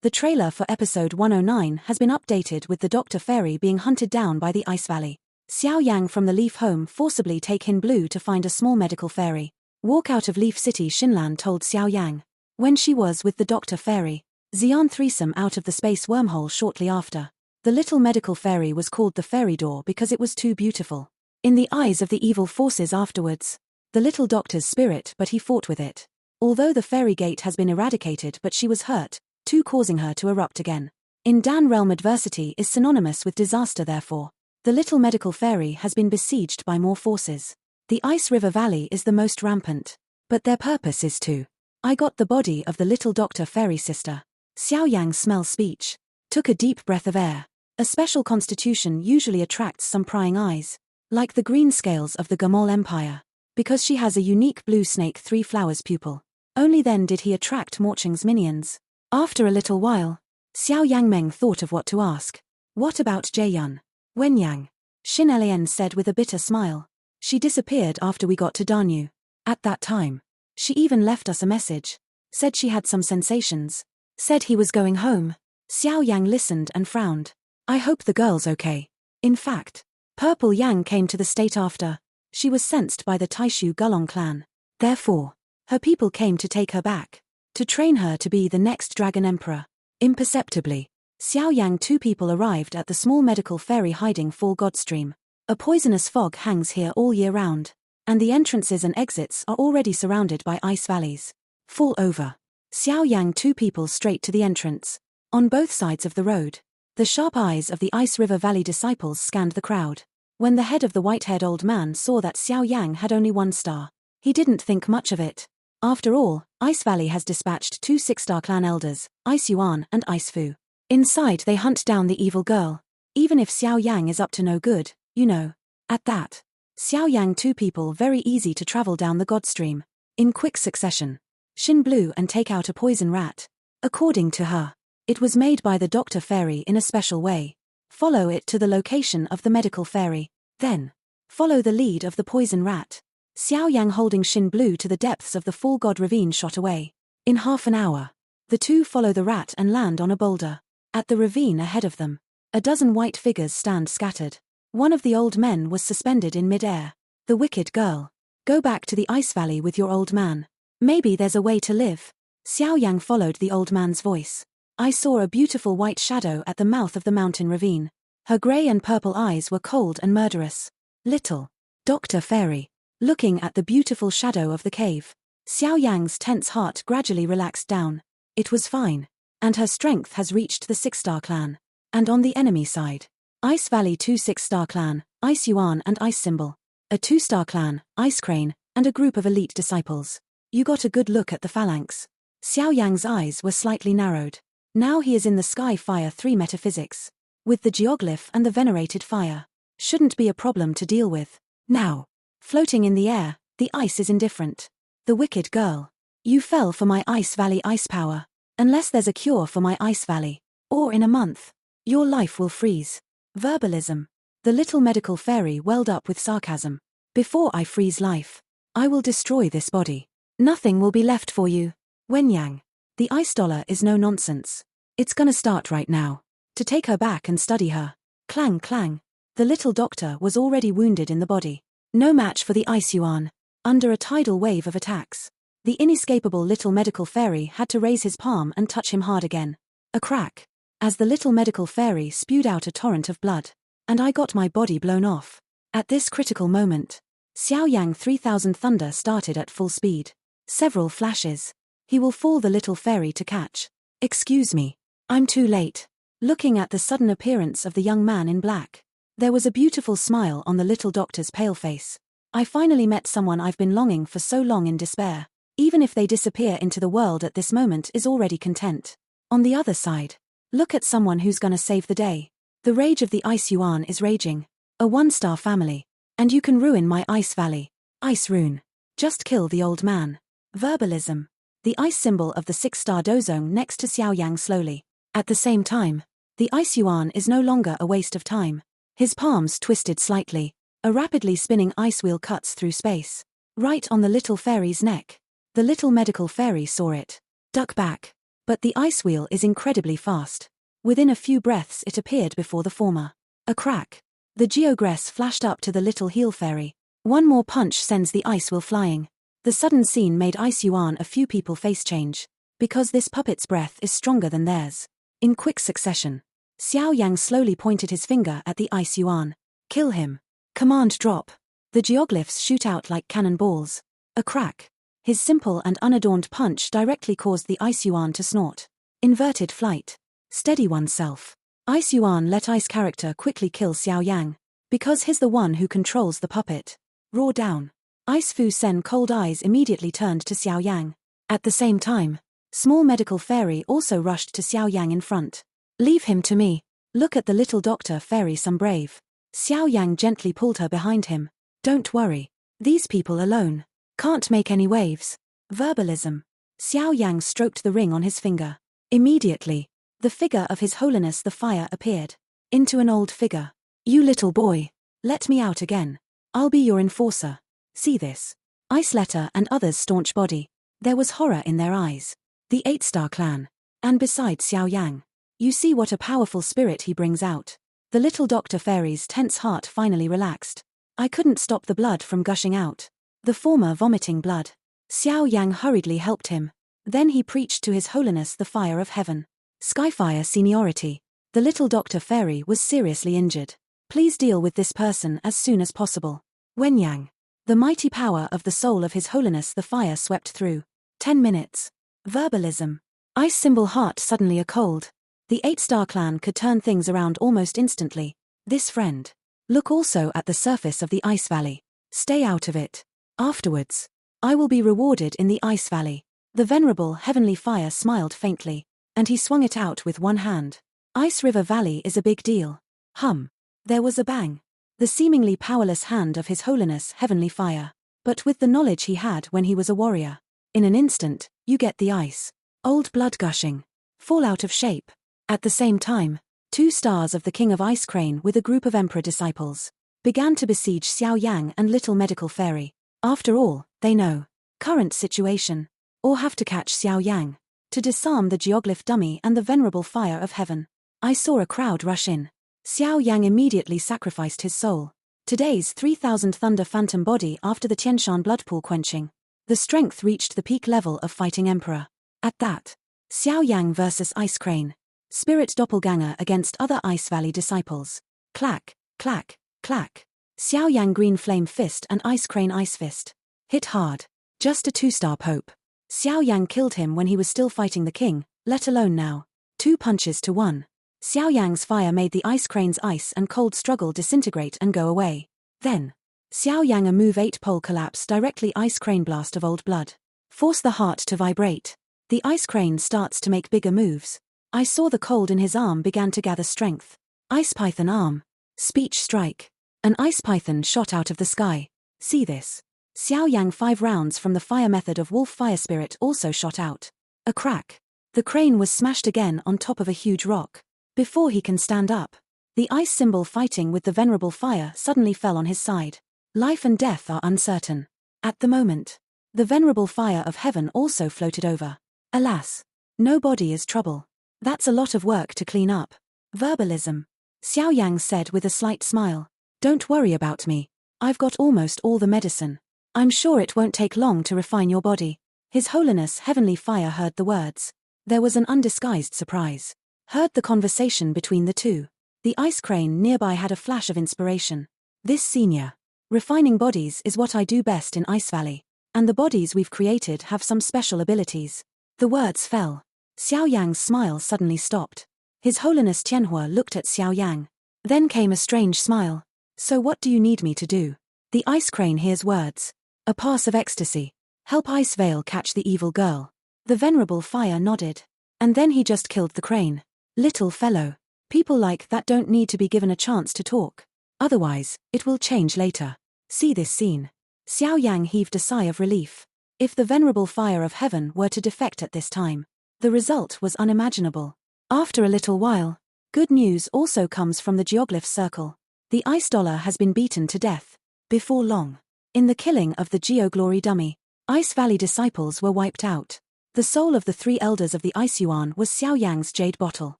The trailer for episode 109 has been updated with the Dr. Fairy being hunted down by the Ice Valley. Xiao Yang from the Leaf Home forcibly take Hin Blue to find a small medical fairy. Walk out of Leaf City. Xinlan told Xiao Yang. When she was with the Dr. Fairy, Xian threesome out of the space wormhole shortly after. The little medical fairy was called the fairy door because it was too beautiful. In the eyes of the evil forces afterwards, the little doctor's spirit, but he fought with it. Although the fairy gate has been eradicated, but she was hurt, too, causing her to erupt again. In Dan realm, adversity is synonymous with disaster. Therefore, the little medical fairy has been besieged by more forces. The Ice River Valley is the most rampant, but their purpose is to. I got the body of the little Dr. Fairy sister. Xiao Yang smell speech. Took a deep breath of air. A special constitution usually attracts some prying eyes, like the green scales of the Gamol Empire, because she has a unique blue snake 3 flowers pupil. Only then did he attract Morcheng's minions. After a little while, Xiao Yang Meng thought of what to ask. What about Jaeyun? Wenyang? Xin Lian said with a bitter smile. She disappeared after we got to Danyu. At that time, she even left us a message. Said she had some sensations. Said he was going home. Xiao Yang listened and frowned. I hope the girl's okay. In fact, Purple Yang came to the state after. She was sensed by the Taishu Gulong clan. Therefore, her people came to take her back, to train her to be the next Dragon Emperor. Imperceptibly, Xiao Yang 2 people arrived at the small medical fairy hiding Fall Godstream. A poisonous fog hangs here all year round, and the entrances and exits are already surrounded by ice valleys. Fall over. Xiao Yang 2 people straight to the entrance. On both sides of the road, the sharp eyes of the Ice River Valley disciples scanned the crowd. When the head of the white-haired old man saw that Xiao Yang had only 1 star, he didn't think much of it. After all, Ice Valley has dispatched 2 6-star clan elders, Ice Yuan and Ice Fu. Inside they hunt down the evil girl. Even if Xiao Yang is up to no good, you know. At that, Xiao Yang 2 people very easy to travel down the Godstream, in quick succession. Xin Blue and take out a poison rat. According to her, it was made by the Dr. Fairy in a special way. Follow it to the location of the medical fairy. Then, follow the lead of the poison rat. Xiao Yang holding Xin Blue to the depths of the Fall God ravine shot away. In half an hour, the 2 follow the rat and land on a boulder. At the ravine ahead of them, a dozen white figures stand scattered. One of the old men was suspended in mid-air. The wicked girl. Go back to the Ice Valley with your old man. Maybe there's a way to live. Xiao Yang followed the old man's voice. I saw a beautiful white shadow at the mouth of the mountain ravine. Her grey and purple eyes were cold and murderous. Little Dr. Fairy. Looking at the beautiful shadow of the cave, Xiao Yang's tense heart gradually relaxed down. It was fine. And her strength has reached the 6-star clan. And on the enemy side, Ice Valley 2 6-star clan, Ice Yuan and Ice Symbol. A 2-star clan, Ice Crane, and a group of elite disciples. You got a good look at the phalanx. Xiao Yang's eyes were slightly narrowed. Now he is in the Sky Fire 3 metaphysics. With the geoglyph and the venerated fire. Shouldn't be a problem to deal with. Now, floating in the air, the ice is indifferent. The wicked girl. You fell for my Ice Valley ice power. Unless there's a cure for my Ice Valley, or in a month, your life will freeze. Verbalism. The little medical fairy welled up with sarcasm. Before I freeze life, I will destroy this body. Nothing will be left for you. Wenyang. The ice dollar is no nonsense. It's gonna start right now. To take her back and study her. Clang clang. The little doctor was already wounded in the body. No match for the Ice Yuan. Under a tidal wave of attacks, the inescapable little medical fairy had to raise his palm and touch him hard again. A crack. As the little medical fairy spewed out a torrent of blood. And I got my body blown off. At this critical moment, Xiao Yang 3000 Thunder started at full speed. Several flashes. He will fall the little fairy to catch. Excuse me. I'm too late. Looking at the sudden appearance of the young man in black, there was a beautiful smile on the little doctor's pale face. I finally met someone I've been longing for so long in despair. Even if they disappear into the world at this moment is already content. On the other side, look at someone who's gonna save the day. The rage of the Ice Yuan is raging. A 1-star family. And you can ruin my Ice Valley. Ice Rune. Just kill the old man. Verbalism. The ice symbol of the 6-star dozong next to Xiao Yang slowly. At the same time, the Ice Yuan is no longer a waste of time. His palms twisted slightly. A rapidly spinning ice wheel cuts through space. Right on the little fairy's neck. The little medical fairy saw it. Duck back. But the ice wheel is incredibly fast. Within a few breaths it appeared before the former. A crack. The geogress flashed up to the little heel fairy. One more punch sends the ice wheel flying. The sudden scene made Ice Yuan a few people face change, because this puppet's breath is stronger than theirs. In quick succession, Xiao Yang slowly pointed his finger at the Ice Yuan. Kill him. Command drop. The geoglyphs shoot out like cannonballs. A crack. His simple and unadorned punch directly caused the Ice Yuan to snort. Inverted flight. Steady oneself. Ice Yuan let Ice character quickly kill Xiao Yang, because he's the one who controls the puppet. Roar down. Ice Fu Sen cold eyes immediately turned to Xiao Yang. At the same time, small medical fairy also rushed to Xiao Yang in front. Leave him to me. Look at the little doctor fairy, some brave. Xiao Yang gently pulled her behind him. Don't worry. These people alone can't make any waves. Verbalism. Xiao Yang stroked the ring on his finger. Immediately, the figure of His Holiness the Fire appeared. Into an old figure. You little boy. Let me out again. I'll be your enforcer. See this. Ice Letter and others' staunch body. There was horror in their eyes. The 8-star clan. And besides Xiao Yang. You see what a powerful spirit he brings out. The little doctor fairy's tense heart finally relaxed. I couldn't stop the blood from gushing out. The former vomiting blood. Xiao Yang hurriedly helped him. Then he preached to His Holiness the Fire of Heaven. Skyfire seniority. The little doctor fairy was seriously injured. Please deal with this person as soon as possible. Wenyang. The mighty power of the soul of His Holiness the Fire swept through. 10 minutes. Verbalism. Ice symbol heart suddenly a cold. The 8-star clan could turn things around almost instantly. This friend. Look also at the surface of the ice valley. Stay out of it. Afterwards, I will be rewarded in the ice valley. The venerable heavenly fire smiled faintly, and he swung it out with one hand. Ice River Valley is a big deal. Hum. There was a bang. The seemingly powerless hand of His Holiness Heavenly Fire. But with the knowledge he had when he was a warrior. In an instant, you get the ice. Old blood gushing. Fall out of shape. At the same time, 2 stars of the King of Ice Crane with a group of Emperor disciples began to besiege Xiao Yang and Little Medical Fairy. After all, they know current situation, or have to catch Xiao Yang to disarm the geoglyph dummy and the venerable fire of heaven. I saw a crowd rush in. Xiao Yang immediately sacrificed his soul. Today's 3000 Thunder Phantom body after the Tianshan blood pool quenching. The strength reached the peak level of fighting Emperor. At that, Xiao Yang versus Ice Crane. Spirit doppelganger against other Ice Valley disciples. Clack, clack, clack. Xiao Yang green flame fist and Ice Crane ice fist. Hit hard. Just a 2-star pope. Xiao Yang killed him when he was still fighting the king, let alone now. 2 punches to 1. Xiao Yang's fire made the Ice Crane's ice and cold struggle disintegrate and go away. Then, Xiao Yang a move 8 pole collapse directly Ice Crane blast of old blood. Force the heart to vibrate. The Ice Crane starts to make bigger moves. I saw the cold in his arm began to gather strength. Ice Python arm. Speech strike. An ice python shot out of the sky. See this. Xiao Yang 5 rounds from the fire method of Wolf Fire Spirit also shot out. A crack. The crane was smashed again on top of a huge rock. Before he can stand up, the ice symbol fighting with the venerable fire suddenly fell on his side. Life and death are uncertain. At the moment, the venerable fire of heaven also floated over. Alas, no body is trouble. That's a lot of work to clean up. Verbalism. Xiao Yang said with a slight smile. Don't worry about me. I've got almost all the medicine. I'm sure it won't take long to refine your body. His Holiness Heavenly Fire heard the words. There was an undisguised surprise. Heard the conversation between the two. The ice crane nearby had a flash of inspiration. This senior. Refining bodies is what I do best in Ice Valley. And the bodies we've created have some special abilities. The words fell. Xiao Yang's smile suddenly stopped. His Holiness Tianhua looked at Xiao Yang. Then came a strange smile. So what do you need me to do? The ice crane hears words. A pass of ecstasy. Help Ice Veil catch the evil girl. The venerable fire nodded. And then he just killed the crane. Little fellow. People like that don't need to be given a chance to talk. Otherwise, it will change later. See this scene. Xiao Yang heaved a sigh of relief. If the venerable fire of heaven were to defect at this time, the result was unimaginable. After a little while, good news also comes from the geoglyph circle. The ice dollar has been beaten to death. Before long, in the killing of the Geo Glory dummy, Ice Valley disciples were wiped out. The soul of the 3 elders of the Ice Yuan was Xiao Yang's jade bottle.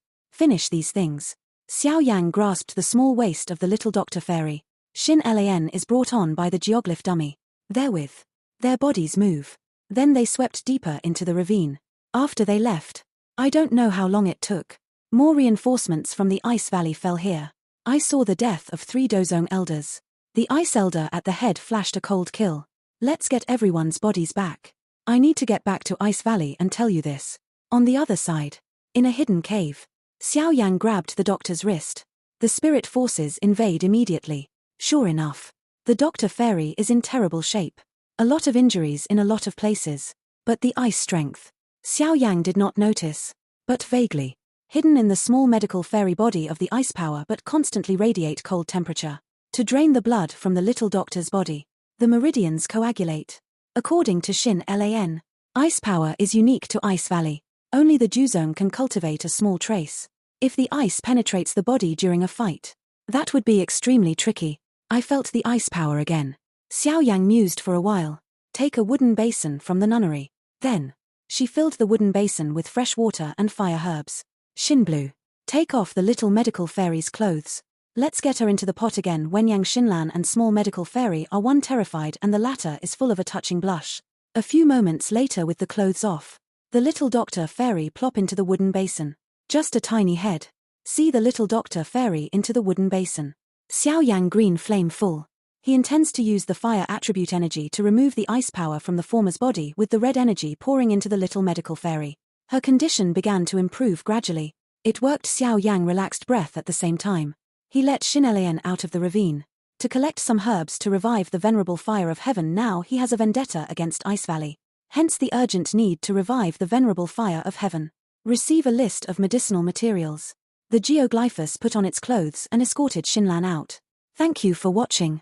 Finish these things. Xiao Yang grasped the small waist of the little Dr. Fairy. Xin Lan is brought on by the geoglyph dummy. Therewith, their bodies move. Then they swept deeper into the ravine. After they left, I don't know how long it took. More reinforcements from the Ice Valley fell here. I saw the death of 3 Dozong elders. The Ice Elder at the head flashed a cold kill. Let's get everyone's bodies back. I need to get back to Ice Valley and tell you this. On the other side, in a hidden cave, Xiao Yang grabbed the doctor's wrist. The spirit forces invade immediately. Sure enough, the Dr. Fairy is in terrible shape. A lot of injuries in a lot of places. But the ice strength. Xiao Yang did not notice. But vaguely. Hidden in the small medical fairy body of the ice power but constantly radiate cold temperature. To drain the blood from the little doctor's body. The meridians coagulate. According to Xin Lan, ice power is unique to Ice Valley. Only the Juzong can cultivate a small trace. If the ice penetrates the body during a fight, that would be extremely tricky. I felt the ice power again. Xiao Yang mused for a while. Take a wooden basin from the nunnery. Then, she filled the wooden basin with fresh water and fire herbs. Xin blew. Take off the little medical fairy's clothes. Let's get her into the pot again. When Yang Xinlan and small medical fairy are one terrified and the latter is full of a touching blush. A few moments later with the clothes off, the little Dr. Fairy plop into the wooden basin. Just a tiny head. See the little Dr. Fairy into the wooden basin. Xiao Yang green flame full. He intends to use the fire attribute energy to remove the ice power from the former's body with the red energy pouring into the little medical fairy. Her condition began to improve gradually. It worked. Xiao Yang relaxed breath at the same time. He let Xin Lan out of the ravine to collect some herbs to revive the venerable fire of heaven. Now he has a vendetta against Ice Valley. Hence the urgent need to revive the venerable fire of heaven. Receive a list of medicinal materials. The geoglyphus put on its clothes and escorted Xinlan out. Thank you for watching.